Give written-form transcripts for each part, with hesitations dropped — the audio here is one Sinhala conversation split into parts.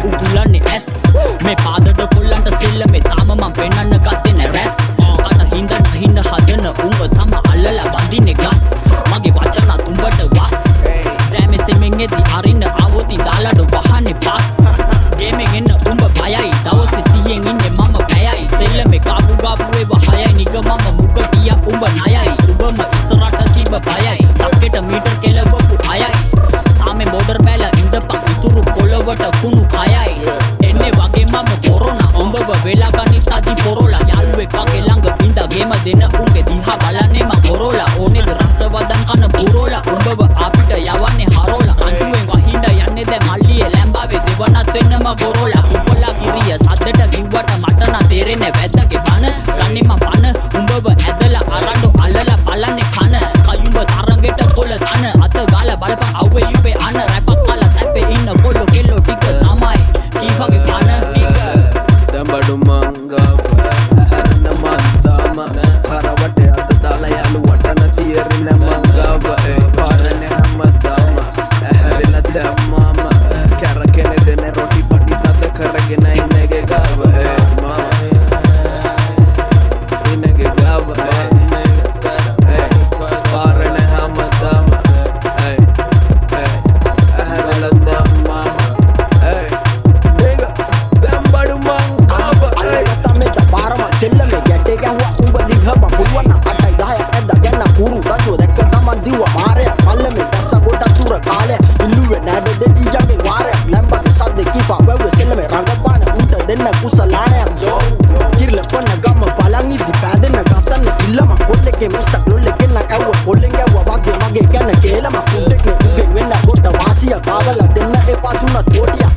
උගුලන්නේ ඇස් මේ පාදද කොල්ලන්ට සෙල්ල මේ තාම මම පෙන්නන්න ගත්තේ නෑ රැස් අත හින්ද නහින්න හදන උඹ තම අල්ලලා වඳින්නේ ගස් මගේ වචන තුඹට වස් රැමේ සෙමින් එදි අරින්න ආවොති දාලාට වහන්නේ බස් ගේමෙන් එන්න උඹ බයයි දවසේ 100න් ඉන්නේ මම බයයි සෙල්ල මේ කාපු ගාපුවේ වහයයි නිග මම මුගටිය උඹ ණයයි සුබම ඉස්සරට කිව්ව බයයි ටක්කෙට මීටර් කෙලවපු අයයි සාමේ බෝඩර් බැල ඉඳපන් ඉතුරු පොළවට කුණු කයයි එන්නේ වගේ මම කොරෝනා උඹව වෙලා ගනිත් අදි පොරෝලා යාළුවෙක් වගේ ළඟ බින්ද ගේම දෙන උන්ගේ දිහා බලන්නේ මම කොරෝලා ඕනේද රසවදන් කන පුරෝලා උඹව අපිට යවන්නේ හරෝලා අන්තිමෙන් වහින්න යන්නේ දැන් මල්ලියේ ලැම්බාවේ දෙවනත් වෙන්නම කොරෝලා කුපලා ගිරිය සද්දට කිව්වට මට නම් තේරෙන්නේ වැද්දගේ බන ගන්නේ මම පන උඹව ඇදලා අරඬු අල්ලලා බලන්නේ කන කයුඹ තරංගෙට කොල තන අත ගාලා බලපන් අවුවේ යුවේ අන රැපක් කාලා සැපේ ඉන්න පොල්ලෝ කෙල්ලෝ ටික තමයි කීවගේ කන ටික දඹඩු මංගව නමස්තම කරවටේ අත දාලා යලු වටන තියරින මංගව පාරනේ හැමදාම ඇහැරිලා දැම්මම කැරගෙන දෙන රොටි පටි තද කරගෙන ඉන්නගේ ගව ඉන්නගේ ගව පාරනේ හැමදාම ඇහැරිලා දැම්මම දඹඩු මංගව සෙල්ලමේ ගැටේ ගැහුවා උඹ ලිහබ පුවන්න 8යි 10ක් ඇද්ද ගැන්න කුරු රජෝ දැක්ක තමන් දිව්වා මාරය පල්ලමේ දැස්ස ගොඩක් තුර කාලය ඉල්ලුවේ නෑඩ දෙති යගේ වාරයක් ලැම්බගේ සද්ද කිෆා වැව්වේ සෙල්ලමේ රංගපාන උන්ට දෙන්න කුසලානයක් කිරල පන්න ගම බලන් ඉදි පෑදෙන්න ගත්තන්න ඉල්ලම කොල්ලෙකේ මිස්සක් ලොල්ලෙකෙන් නම් ඇව්ව කොල්ලෙන් ගැව්වා වගේ මගේ ගැන කේලම කුඩෙක්නේ උගෙන් වෙන්න කොට වාසිය කාවලා දෙන්න එපා තුනත් කොඩිය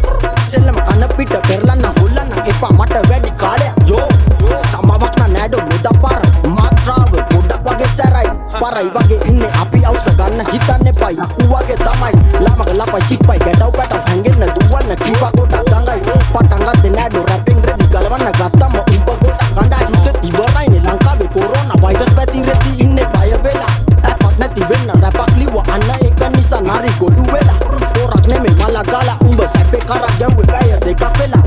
සෙල්ලම කන පිට පෙරලන්න හොල්ලන්න එපා මට වැඩි කාලයක් යෝ සමවක් නෑඩෝ මුදපාර මාත්‍රාව පොඩක් වගේ සැරයි පරයි වගේ ඉන්නේ අපි අවස ගන්න හිතන්න එපා යකු වගේ තමයි ළමක ලපයි සිප්පයි ගැටව පැටව හැංගෙන්න දුවන්න කිවා ගොඩක් දඟයි පටන් ගත්තේ නෑඩෝ රැපින් රෙදි ගලවන්න ගත්තම උඹ ගොඩක් කණ්ඩා යුද්ධ ඉවරයිනේ ලංකාවේ කොරෝනා වෛරස් පැතිරෙති ඉන්නේ බය වෙලා ඇපක් නැති වෙන්න රැපක් ලිව්වා අන්න ඒක නිසා නාරි ගොඩු වෙලා පොරක් නෙමෙයි මල ගාලා උඹ සැපේ කරක් ගැව්වේ පැය දෙකක් වෙලා